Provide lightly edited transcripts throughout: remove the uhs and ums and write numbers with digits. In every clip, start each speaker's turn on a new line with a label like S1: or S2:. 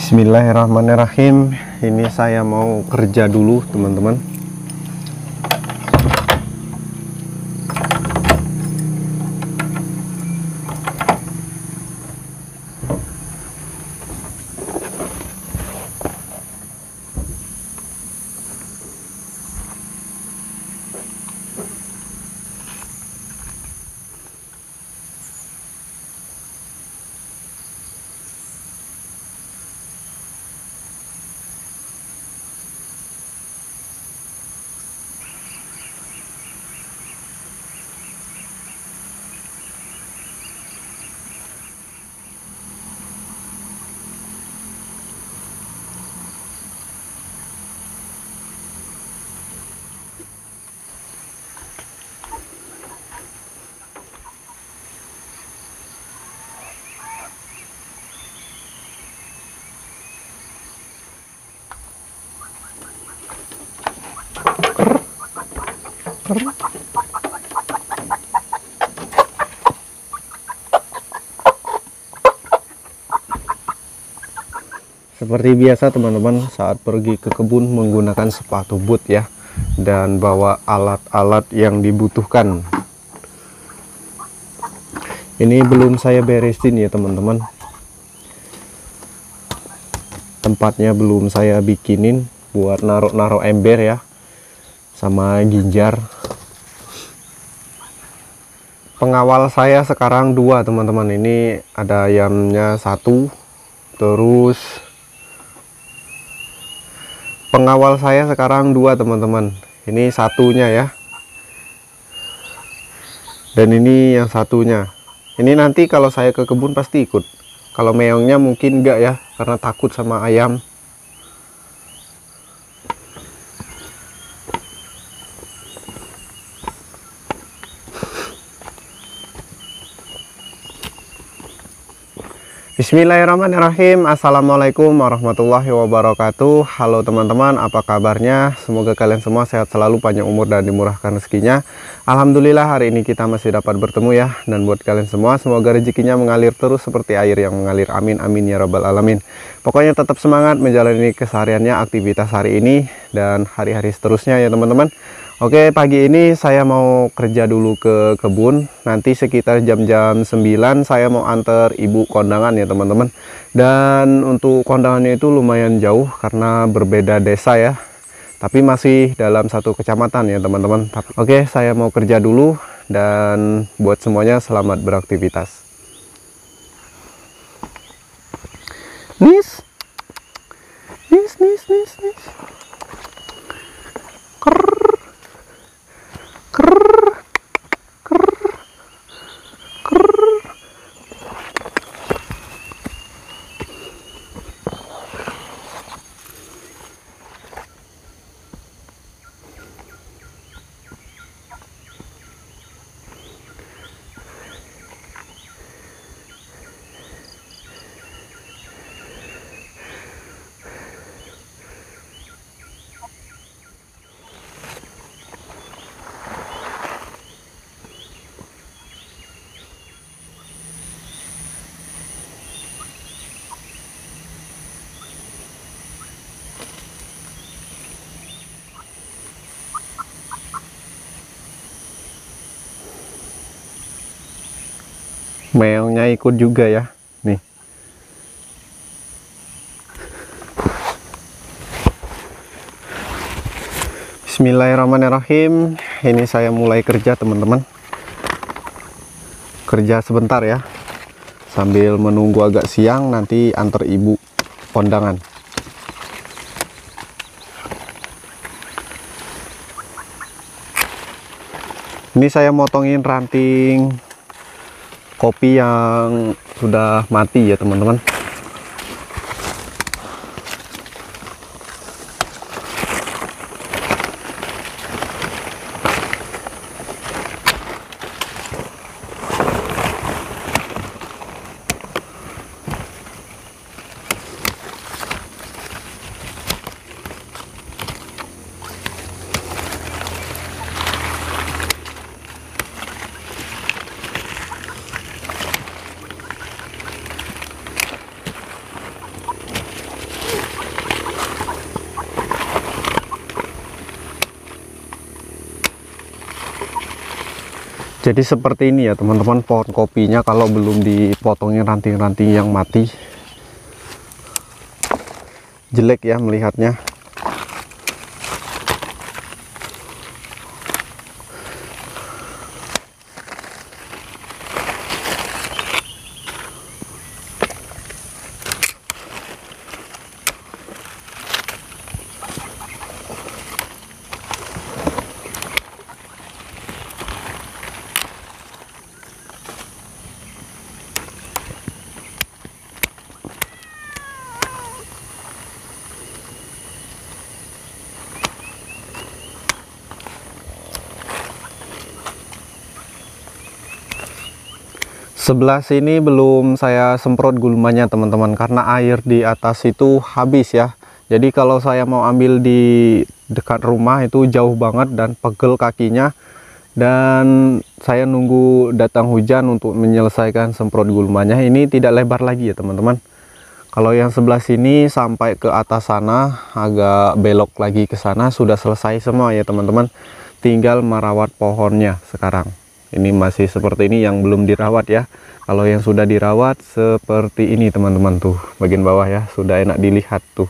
S1: Bismillahirrahmanirrahim. Ini saya mau kerja dulu, teman-teman. Seperti biasa, teman-teman, saat pergi ke kebun menggunakan sepatu boot ya, dan bawa alat-alat yang dibutuhkan. Ini belum saya beresin ya, teman-teman. Tempatnya belum saya bikinin buat naruh-naruh ember ya, sama ginjar. Pengawal saya sekarang 2, teman-teman. Ini ada ayamnya 1, terus pengawal saya sekarang 2, teman-teman. Ini satunya ya, dan ini yang satunya. Ini nanti kalau saya ke kebun pasti ikut. Kalau meongnya mungkin enggak ya, karena takut sama ayam. Bismillahirrahmanirrahim. Assalamualaikum warahmatullahi wabarakatuh. Halo teman-teman, apa kabarnya? Semoga kalian semua sehat selalu, panjang umur dan dimurahkan rezekinya. Alhamdulillah hari ini kita masih dapat bertemu ya. Dan buat kalian semua, semoga rezekinya mengalir terus seperti air yang mengalir. Amin amin ya rabbal alamin. Pokoknya tetap semangat menjalani kesehariannya, aktivitas hari ini dan hari-hari seterusnya ya teman-teman. Oke, pagi ini saya mau kerja dulu ke kebun. Nanti sekitar jam-jam 9 saya mau antar ibu kondangan ya teman-teman. Dan untuk kondangannya itu lumayan jauh karena berbeda desa ya. Tapi masih dalam satu kecamatan ya teman-teman. Oke, saya mau kerja dulu dan buat semuanya selamat beraktivitas. Nis. Nis. Meongnya ikut juga ya nih. Bismillahirrahmanirrahim. Ini saya mulai kerja teman-teman. Kerja sebentar ya, sambil menunggu agak siang nanti antar ibu kondangan. Ini saya motongin ranting kopi yang sudah mati ya teman-teman. Jadi seperti ini ya teman-teman, pohon kopinya kalau belum dipotongin ranting-ranting yang mati, jelek ya melihatnya. Sebelah sini belum saya semprot gulmanya teman-teman, karena air di atas itu habis ya. Jadi kalau saya mau ambil di dekat rumah itu jauh banget dan pegel kakinya, dan saya nunggu datang hujan untuk menyelesaikan semprot gulmanya. Ini tidak lebar lagi ya teman-teman. Kalau yang sebelah sini sampai ke atas sana, agak belok lagi ke sana, sudah selesai semua ya teman-teman. Tinggal merawat pohonnya sekarang. Ini masih seperti ini yang belum dirawat ya. Kalau yang sudah dirawat seperti ini teman-teman, tuh bagian bawah ya, sudah enak dilihat tuh.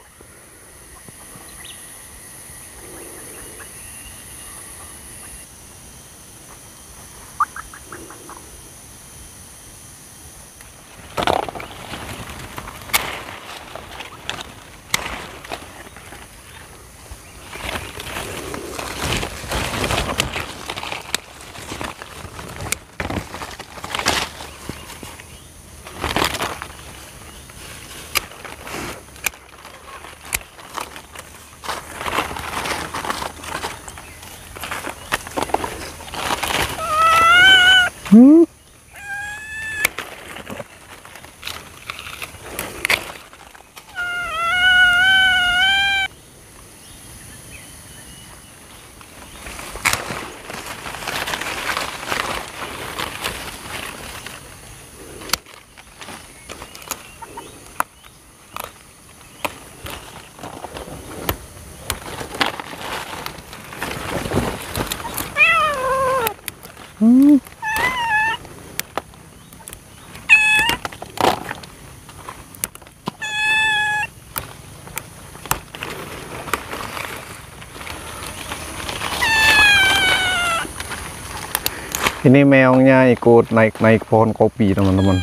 S1: Ini meongnya ikut naik-naik pohon kopi teman-teman.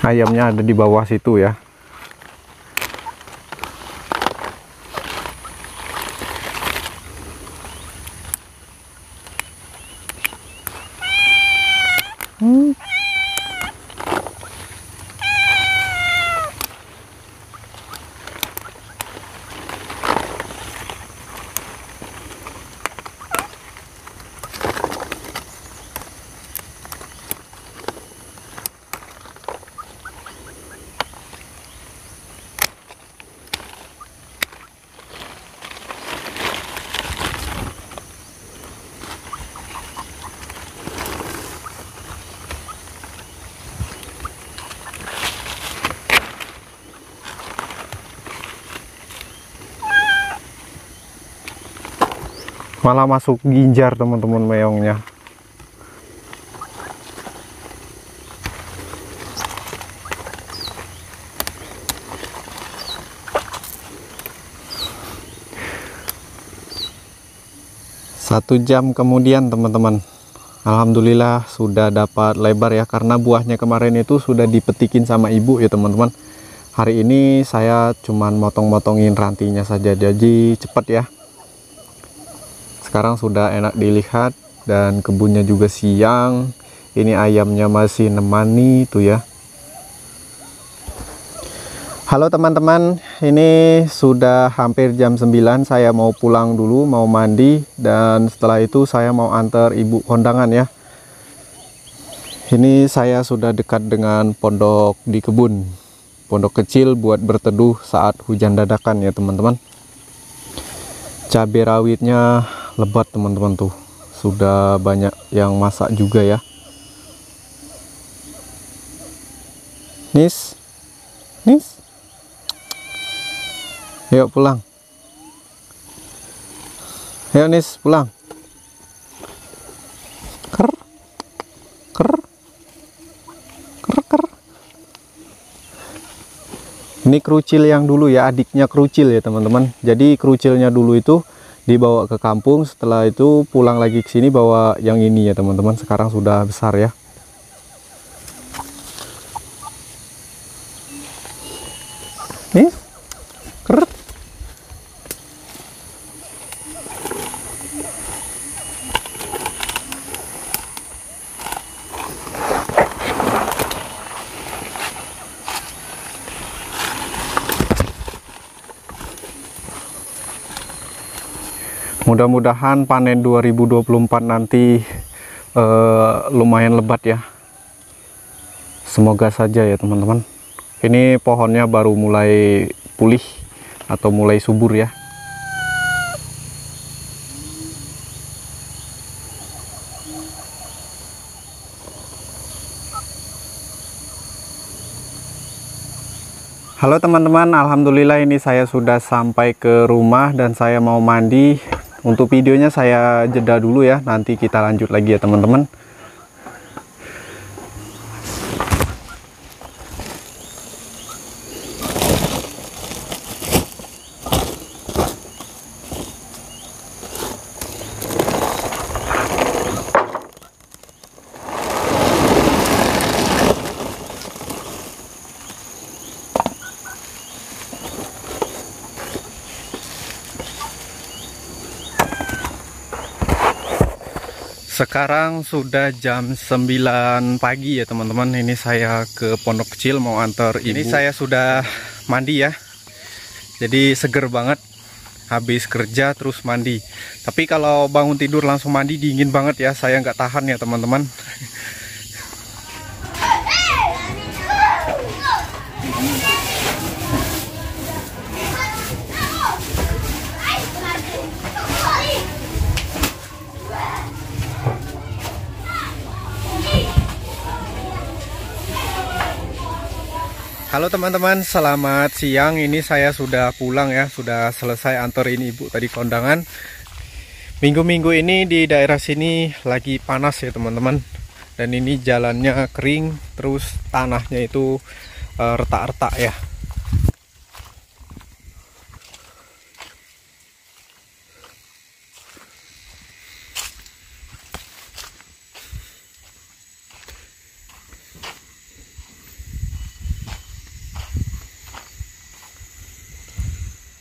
S1: Ayamnya ada di bawah situ ya. Malah masuk ginjar teman-teman meongnya. Satu jam kemudian teman-teman, alhamdulillah sudah dapat lebar ya, karena buahnya kemarin itu sudah dipetikin sama ibu ya teman-teman. Hari ini saya cuman motong-motongin rantinya saja, jadi cepat ya. Sekarang sudah enak dilihat dan kebunnya juga siang. Ini ayamnya masih nemani tuh ya. Halo teman-teman, ini sudah hampir jam 9. Saya mau pulang dulu, mau mandi, dan setelah itu saya mau antar ibu kondangan ya. Ini saya sudah dekat dengan pondok di kebun, pondok kecil buat berteduh saat hujan dadakan ya teman-teman. Cabai rawitnya lebat teman-teman, tuh sudah banyak yang masak juga ya. Nis, yuk pulang, yuk Nis pulang. Ini kerucil yang dulu ya, adiknya kerucil ya teman-teman. Jadi kerucilnya dulu itu dibawa ke kampung, setelah itu pulang lagi ke sini bawa yang ini ya teman-teman. Sekarang sudah besar ya. Nih, keret. Mudah-mudahan panen 2024 nanti lumayan lebat ya. Semoga saja ya teman-teman. Ini pohonnya baru mulai pulih atau mulai subur ya. Halo teman-teman, alhamdulillah ini saya sudah sampai ke rumah dan saya mau mandi. Untuk videonya saya jeda dulu ya, nanti kita lanjut lagi ya teman-teman. Sekarang sudah jam 9 pagi ya teman-teman. Ini saya ke Pondok Kecil mau antar ibu. Ini saya sudah mandi ya. Jadi seger banget. Habis kerja terus mandi. Tapi kalau bangun tidur langsung mandi dingin banget ya. Saya nggak tahan ya teman-teman. Halo teman-teman, selamat siang. Ini saya sudah pulang ya, sudah selesai anterin ibu tadi kondangan. Minggu-minggu ini di daerah sini lagi panas ya teman-teman. Dan ini jalannya kering, terus tanahnya itu retak-retak ya.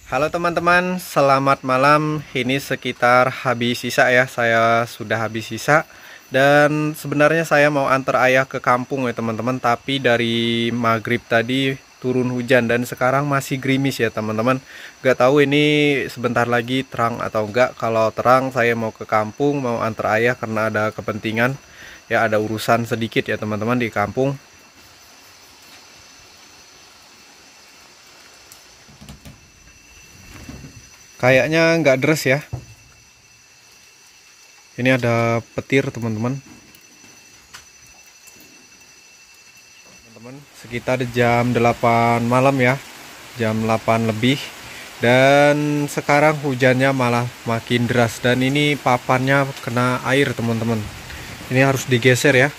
S1: Halo teman-teman, selamat malam. Ini sekitar habis sisa ya, saya sudah habis sisa. Dan sebenarnya saya mau antar ayah ke kampung ya teman-teman. Tapi dari maghrib tadi turun hujan dan sekarang masih gerimis ya teman-teman. Gak tahu ini sebentar lagi terang atau enggak. Kalau terang saya mau ke kampung, mau antar ayah karena ada kepentingan. Ya ada urusan sedikit ya teman-teman di kampung. Kayaknya nggak deres ya. Ini ada petir teman-teman. Sekitar jam 8 malam ya. Jam 8 lebih. Dan sekarang hujannya malah makin deras. Dan ini papannya kena air teman-teman. Ini harus digeser ya.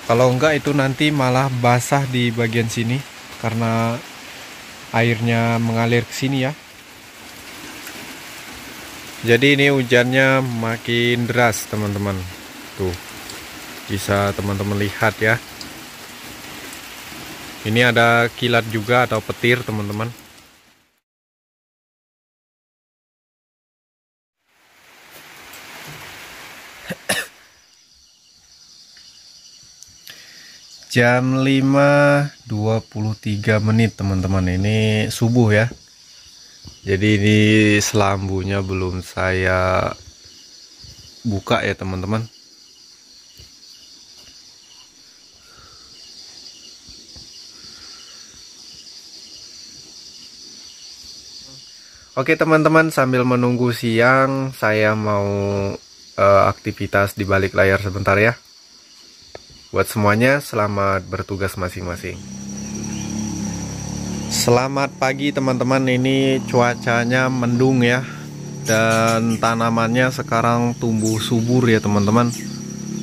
S1: Kalau enggak itu nanti malah basah di bagian sini. Karena airnya mengalir ke sini ya. Jadi ini hujannya makin deras teman-teman. Tuh bisa teman-teman lihat ya. Ini ada kilat juga atau petir teman-teman. Jam 5.23 menit teman-teman. Ini subuh ya. Jadi ini selambunya belum saya buka ya teman-teman. Oke teman-teman, sambil menunggu siang saya mau aktivitas di balik layar sebentar ya. Buat semuanya selamat bertugas masing-masing. Selamat pagi teman-teman, ini cuacanya mendung ya. Dan tanamannya sekarang tumbuh subur ya teman-teman.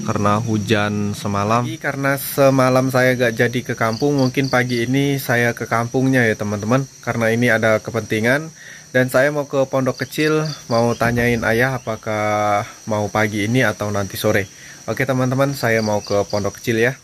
S1: karena hujan semalam. Karena semalam saya gak jadi ke kampung, mungkin pagi ini saya ke kampungnya ya teman-teman, karena ini ada kepentingan. Dan saya mau ke pondok kecil, mau tanyain ayah apakah mau pagi ini atau nanti sore. Oke teman-teman, saya mau ke pondok kecil ya.